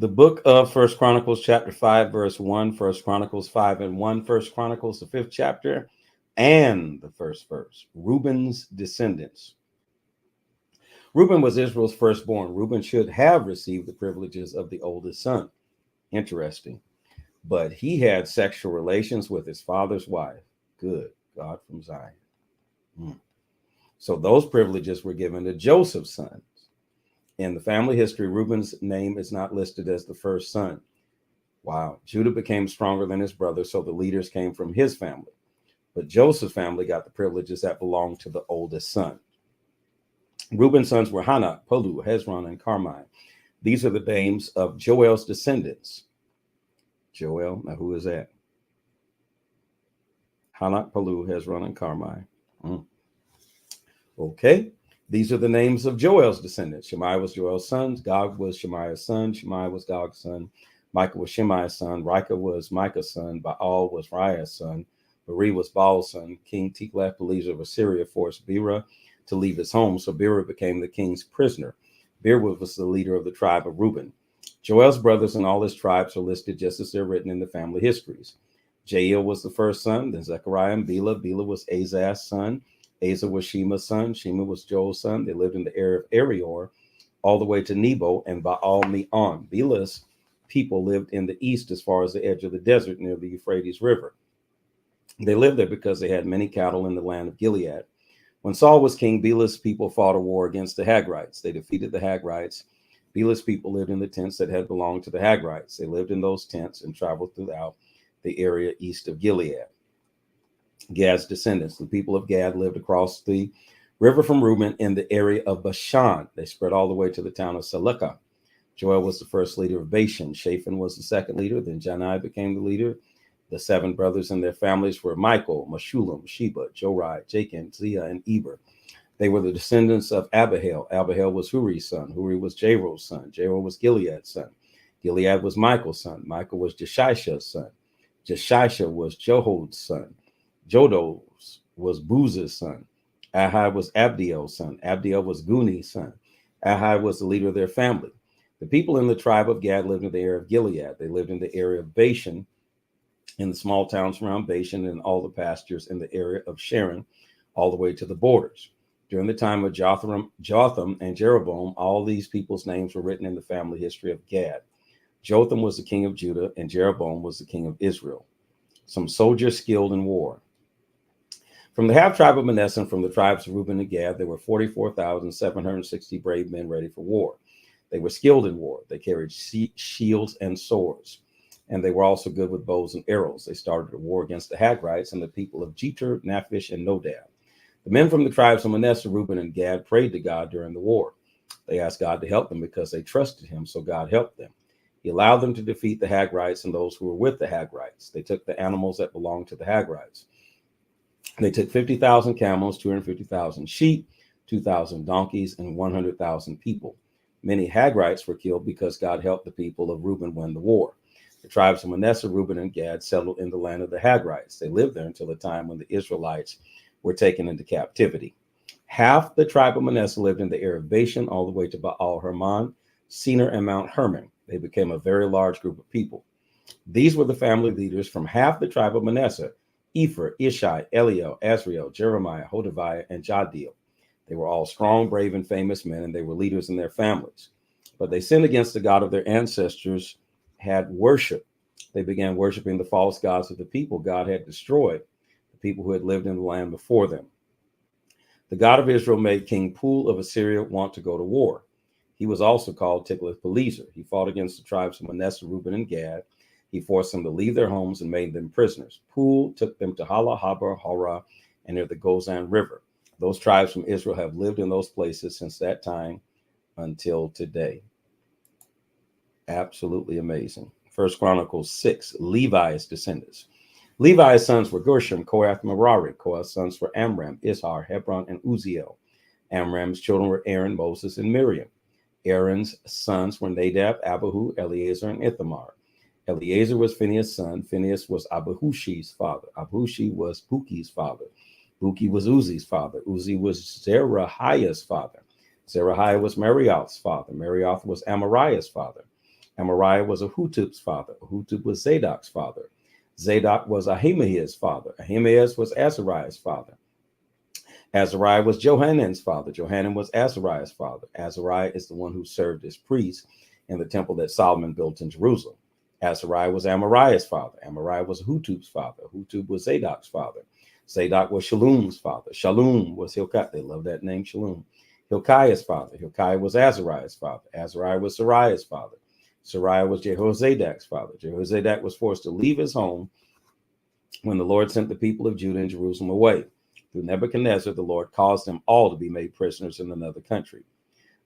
The book of First Chronicles, chapter 5, verse 1, First Chronicles 5 and 1, First Chronicles, the 5th chapter, and the first verse. Reuben's descendants. Reuben was Israel's firstborn. Reuben should have received the privileges of the oldest son. Interesting. But he had sexual relations with his father's wife. Good God from Zion. So those privileges were given to Joseph's sons. In the family history, Reuben's name is not listed as the first son. Wow. Judah became stronger than his brother, so the leaders came from his family. But Joseph's family got the privileges that belonged to the oldest son. Reuben's sons were Hanak, Palu, Hezron, and Carmi. These are the names of Joel's descendants. Joel, now who is that? Hanak, Palu, Hezron, and Carmi. Okay. These are the names of Joel's descendants. Shemaiah was Joel's son. Gog was Shemaiah's son. Shemaiah was Gog's son. Micah was Shemaiah's son. Ricah was Micah's son. Baal was Riah's son. Beri was Baal's son. King Tiglath-Pileser of Assyria forced Bera to leave his home, so Bera became the king's prisoner. Bera was the leader of the tribe of Reuben. Joel's brothers and all his tribes are listed just as they're written in the family histories. Jael was the first son, then Zechariah and Bela. Bela was Azaz's son. Asa was Shema's son. Shema was Joel's son. They lived in the area of Arior all the way to Nebo and Baal-Meon. Bela's people lived in the east as far as the edge of the desert near the Euphrates River. They lived there because they had many cattle in the land of Gilead. When Saul was king, Bela's people fought a war against the Hagrites. They defeated the Hagrites. Bela's people lived in the tents that had belonged to the Hagrites. They lived in those tents and traveled throughout the area east of Gilead. Gad's descendants. The people of Gad lived across the river from Reuben in the area of Bashan. They spread all the way to the town of Salecah. Joel was the first leader of Bashan. Shaphan was the second leader. Then Janai became the leader. The 7 brothers and their families were Michael, Meshullam, Sheba, Jorai, Jachin, Zia, and Eber. They were the descendants of Abihail. Abihail was Huri's son. Huri was Jero's son. Jero was Gilead's son. Gilead was Michael's son. Michael was Jeshisha's son. Jeshisha was Johod's son. Jodo was Buz's son. Ahai was Abdiel's son. Abdiel was Guni's son. Ahai was the leader of their family. The people in the tribe of Gad lived in the area of Gilead. They lived in the area of Bashan, in the small towns around Bashan, and all the pastures in the area of Sharon, all the way to the borders. During the time of Jotham and Jeroboam, all these people's names were written in the family history of Gad. Jotham was the king of Judah, and Jeroboam was the king of Israel. Some soldiers skilled in war. From the half-tribe of Manasseh and from the tribes of Reuben and Gad, there were 44,760 brave men ready for war. They were skilled in war. They carried shields and swords, and they were also good with bows and arrows. They started a war against the Hagrites and the people of Jeter, Naphish, and Nodab. The men from the tribes of Manasseh, Reuben, and Gad prayed to God during the war. They asked God to help them because they trusted him, so God helped them. He allowed them to defeat the Hagrites and those who were with the Hagrites. They took the animals that belonged to the Hagrites. They took 50,000 camels, 250,000 sheep, 2,000 donkeys, and 100,000 people. Many Hagrites were killed because God helped the people of Reuben win the war. The tribes of Manasseh, Reuben, and Gad settled in the land of the Hagrites. They lived there until the time when the Israelites were taken into captivity. Half the tribe of Manasseh lived in the area of Bashan all the way to Baal Hermon, Senir, and Mount Hermon. They became a very large group of people. These were the family leaders from half the tribe of Manasseh: Ephraim, Ishai, Eliel, Azriel, Jeremiah, Hodaviah, and Jadiel. They were all strong, brave, and famous men, and they were leaders in their families. But they sinned against the God of their ancestors, had worship. They began worshiping the false gods of the people God had destroyed, the people who had lived in the land before them. The God of Israel made King Pul of Assyria want to go to war. He was also called Tiglath-Pileser. He fought against the tribes of Manasseh, Reuben, and Gad. He forced them to leave their homes and made them prisoners. Pul took them to Hala, Habar, Hara, and near the Gozan River. Those tribes from Israel have lived in those places since that time until today. Absolutely amazing. First Chronicles 6, Levi's descendants. Levi's sons were Gershom, Kohath, Merari. Kohath's sons were Amram, Izhar, Hebron, and Uziel. Amram's children were Aaron, Moses, and Miriam. Aaron's sons were Nadab, Abihu, Eleazar, and Ithamar. Eleazar was Phinehas' son. Phinehas was Abihushi's father. Abihushi was Buki's father. Buki was Uzi's father. Uzi was Zerahiah's father. Zerahiah was Marioth's father. Marioth was Amariah's father. Amariah was Ahutub's father. Ahutub was Zadok's father. Zadok was Ahimaaz's father. Ahimaaz was Azariah's father. Azariah was Johanan's father. Johanan was Azariah's father. Azariah is the one who served as priest in the temple that Solomon built in Jerusalem. Azariah was Amariah's father. Amariah was Ahutub's father. Ahutub was Zadok's father. Zadok was Shallum's father. Shallum was Hilkiah. They love that name, Shallum. Hilkiah's father. Hilkiah was Azariah's father. Azariah was Sariah's father. Sariah was Jehozadak's father. Jehozadak was forced to leave his home when the Lord sent the people of Judah and Jerusalem away. Through Nebuchadnezzar, the Lord caused them all to be made prisoners in another country.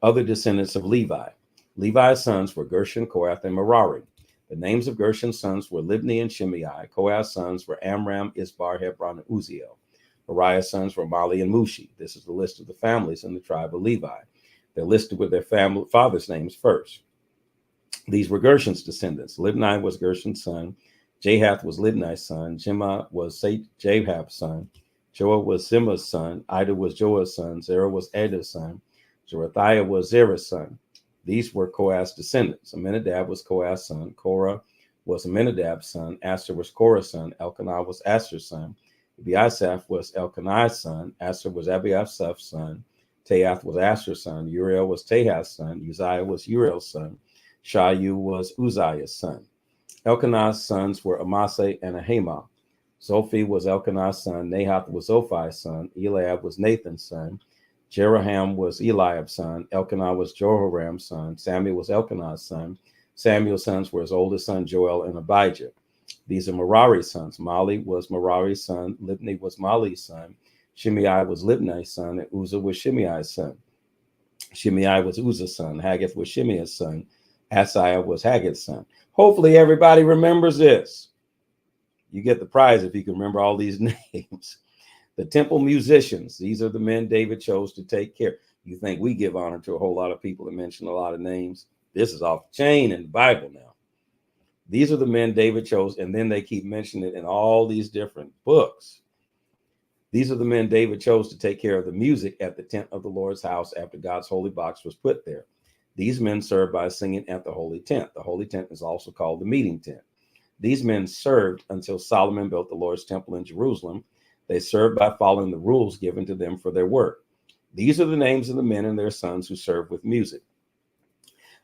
Other descendants of Levi. Levi's sons were Gershon, Kohath, and Merari. The names of Gershon's sons were Libni and Shimei. Kohath's sons were Amram, Isbar, Hebron, and Uziel. Merari's sons were Mali and Mushi. This is the list of the families in the tribe of Levi. They're listed with their fathers' names first. These were Gershon's descendants. Libni was Gershon's son. Jahath was Libni's son. Jimah was Jahab's son. Joah was Zimmah's son. Ida was Joah's son. Zerah was Ada's son. Jerethiah was Zerah's son. These were Kohath's descendants. Aminadab was Kohath's son. Korah was Aminadab's son. Asher was Korah's son. Elkanah was Asher's son. Abiasaph was Elkanah's son. Asher was Abiasaph's son. Tahath was Asher's son. Uriel was Tahath's son. Uzziah was Uriel's son. Shayu was Uzziah's son. Elkanah's sons were Amasai and Ahimah. Zophi was Elkanah's son. Nahath was Zophai's son. Eliab was Nathan's son. Jeroham was Eliab's son. Elkanah was Jehoram's son. Samuel was Elkanah's son. Samuel's sons were his oldest son, Joel and Abijah. These are Merari's sons. Mali was Merari's son. Libni was Mali's son. Shimei was Libni's son. And Uzzah was Shimei's son. Shimei was Uzzah's son. Haggith was Shimei's son. Asaiah was Haggith's son. Hopefully everybody remembers this. You get the prize if you can remember all these names. The temple musicians. These are the men David chose to take care. You think we give honor to a whole lot of people that mention a lot of names? This is off the chain in the Bible now. These are the men David chose, and then they keep mentioning it in all these different books. These are the men David chose to take care of the music at the tent of the Lord's house after God's holy box was put there. These men served by singing at the holy tent. The holy tent is also called the meeting tent. These men served until Solomon built the Lord's temple in Jerusalem. They served by following the rules given to them for their work. These are the names of the men and their sons who served with music.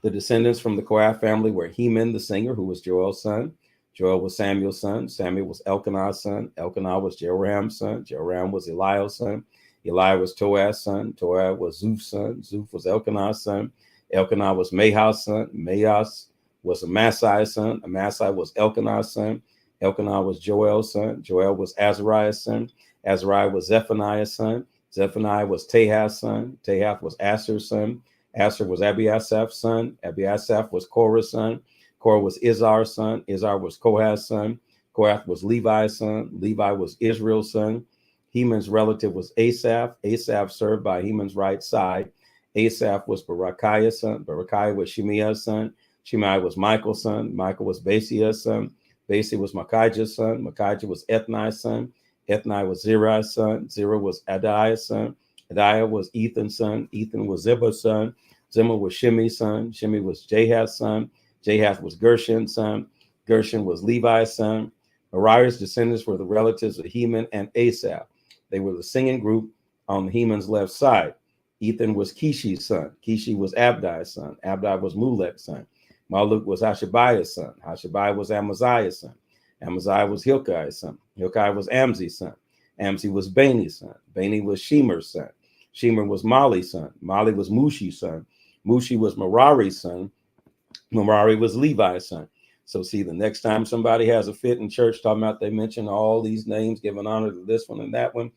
The descendants from the Kohath family were Heman the singer, who was Joel's son. Joel was Samuel's son. Samuel was Elkanah's son. Elkanah was Jehoram's son. Jehoram was Eliel's son. Eliel was Toaz's son. Toaz was Zuph's son. Zuph was Elkanah's son. Elkanah was Mahah's son. Mahas was Amasai's son. Amasai was Elkanah's son. Elkanah was Joel's son. Joel was Azariah's son. Azariah was Zephaniah's son. Zephaniah was Tahath's son. Tahath was Asher's son. Asher was Abiasaph's son. Abiasaph was Korah's son. Korah was Izhar's son. Izhar was Kohath's son. Kohath was Levi's son. Levi was Israel's son. Heman's relative was Asaph. Asaph served by Heman's right side. Asaph was Berechiah's son. Berechiah was Shimei's son. Shimei was Michael's son. Michael was Basiah's son. Basi was Micaiah's son. Micaiah was Ethni's son. Ethni was Zerah's son. Zerah was Adaiah's son. Adaiah was Ethan's son. Ethan was Ziba's son. Zimmah was Shimei's son. Shimei was Jahath's son. Jahath was Gershon's son. Gershon was Levi's son. Merari's descendants were the relatives of Heman and Asaph. They were the singing group on Heman's left side. Ethan was Kishi's son. Kishi was Abdi's son. Abdi was Mulek's son. Maluk was Hashabiah's son. Hashabiah was Amaziah's son. Amaziah was Hilkiah's son. Hilkiah was Amzi's son. Amzi was Bani's son. Bani was Shemer's son. Shemer was Mali's son. Mali was Mushi's son. Mushi was Merari's son. Merari was Levi's son. So see, the next time somebody has a fit in church talking about they mention all these names, giving honor to this one and that one,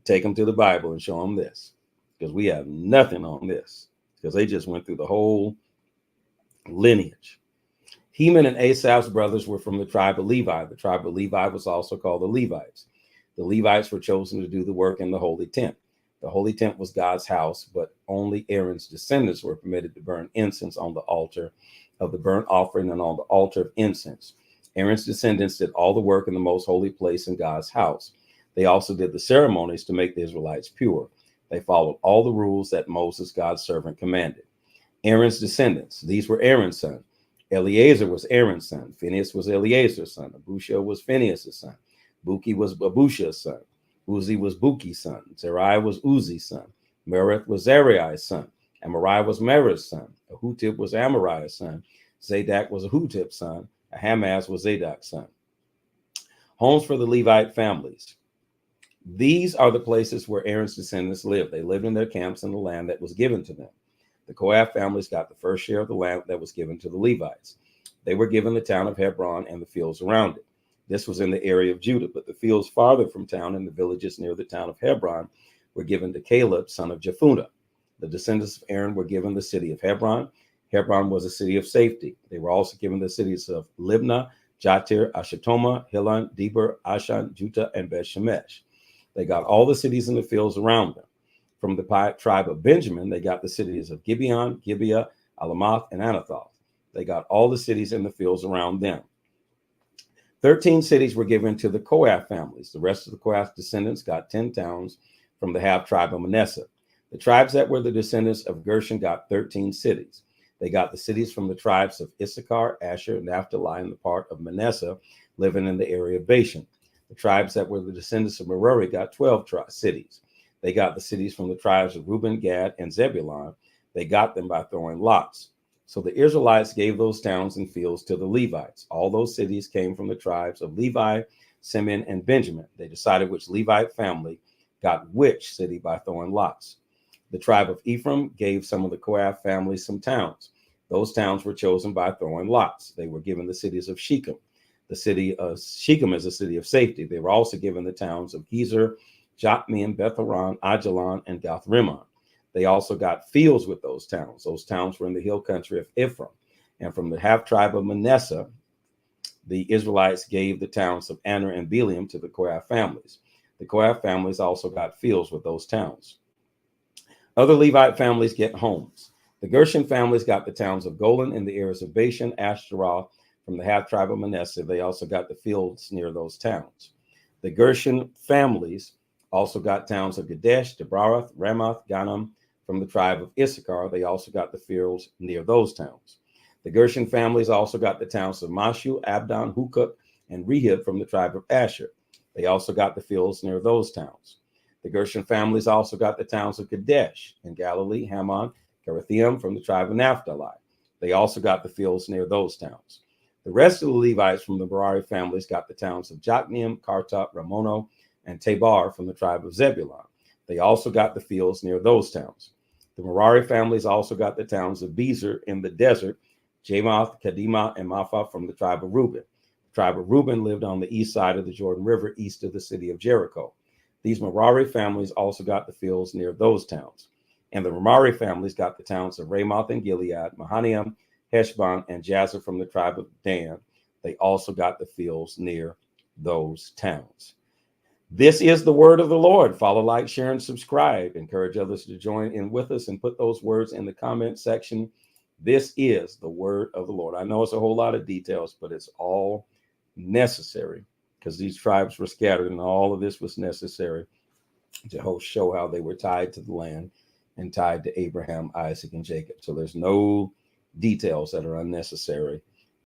take them to the Bible and show them this. Because we have nothing on this. Because they just went through the whole lineage. Heman and Asaph's brothers were from the tribe of Levi. The tribe of Levi was also called the Levites. The Levites were chosen to do the work in the holy tent. The holy tent was God's house, but only Aaron's descendants were permitted to burn incense on the altar of the burnt offering and on the altar of incense. Aaron's descendants did all the work in the most holy place in God's house. They also did the ceremonies to make the Israelites pure. They followed all the rules that Moses, God's servant, commanded. Aaron's descendants, these were Aaron's sons. Eleazar was Aaron's son. Phinehas was Eleazar's son. Abushah was Phinehas' son. Buki was Abushah's son. Uzi was Buki's son. Zerai was Uzi's son. Merith was Zerai's son. Amariah was Merith's son. Ahutib was Amariah's son. Zadok was Ahutib's son. Ahamaz was Zadok's son. Homes for the Levite families. These are the places where Aaron's descendants lived. They lived in their camps in the land that was given to them. The Kohath families got the first share of the land that was given to the Levites. They were given the town of Hebron and the fields around it. This was in the area of Judah, but the fields farther from town and the villages near the town of Hebron were given to Caleb, son of Jephunneh. The descendants of Aaron were given the city of Hebron. Hebron was a city of safety. They were also given the cities of Libnah, Jatir, Ashatoma, Hilon, Deber, Ashan, Juttah, and Beth-Shemesh. They got all the cities in the fields around them. From the tribe of Benjamin, they got the cities of Gibeon, Gibeah, Alamoth, and Anathoth. They got all the cities in the fields around them. 13 cities were given to the Kohath families. The rest of the Kohath descendants got 10 towns from the half-tribe of Manasseh. The tribes that were the descendants of Gershon got 13 cities. They got the cities from the tribes of Issachar, Asher, Naphtali, and the part of Manasseh living in the area of Bashan. The tribes that were the descendants of Merari got 12 cities. They got the cities from the tribes of Reuben, Gad, and Zebulun. They got them by throwing lots. So the Israelites gave those towns and fields to the Levites. All those cities came from the tribes of Levi, Simeon, and Benjamin. They decided which Levite family got which city by throwing lots. The tribe of Ephraim gave some of the Kohath families some towns. Those towns were chosen by throwing lots. They were given the cities of Shechem. The city of Shechem is a city of safety. They were also given the towns of Gezer, Jokmeam, Beth-horon, Ajalon, and Gath-rimmon. They also got fields with those towns. Those towns were in the hill country of Ephraim. And from the half-tribe of Manasseh, the Israelites gave the towns of Aner and Beliam to the Kohath families. The Kohath families also got fields with those towns. Other Levite families get homes. The Gershon families got the towns of Golan in the areas of Bashan, Ashtaroth. From the half-tribe of Manasseh, they also got the fields near those towns. The Gershon families also got towns of Kadesh, Debaroth, Ramoth, Ganim. From the tribe of Issachar, they also got the fields near those towns. The Gershon families also got the towns of Mashu, Abdon, Hukok, and Rehab from the tribe of Asher. They also got the fields near those towns. The Gershon families also got the towns of Kadesh in Galilee, Hammon, Kerethium from the tribe of Naphtali. They also got the fields near those towns. The rest of the Levites from the Merari families got the towns of Jokneam, Kartat, Ramono, and Tabar from the tribe of Zebulun. They also got the fields near those towns. The Merari families also got the towns of Bezer in the desert, Jamoth, Kadimah, and Maphah from the tribe of Reuben. The tribe of Reuben lived on the east side of the Jordan River, east of the city of Jericho. These Merari families also got the fields near those towns. And the Merari families got the towns of Ramoth and Gilead, Mahanaim, Heshbon, and Jazer from the tribe of Dan. They also got the fields near those towns. This is the word of the Lord. Follow, like, share, and subscribe. Encourage others to join in with us and put those words in the comment section. This is the word of the Lord. I know it's a whole lot of details, but it's all necessary because these tribes were scattered and all of this was necessary to show how they were tied to the land and tied to Abraham, Isaac, and Jacob. So there's no details that are unnecessary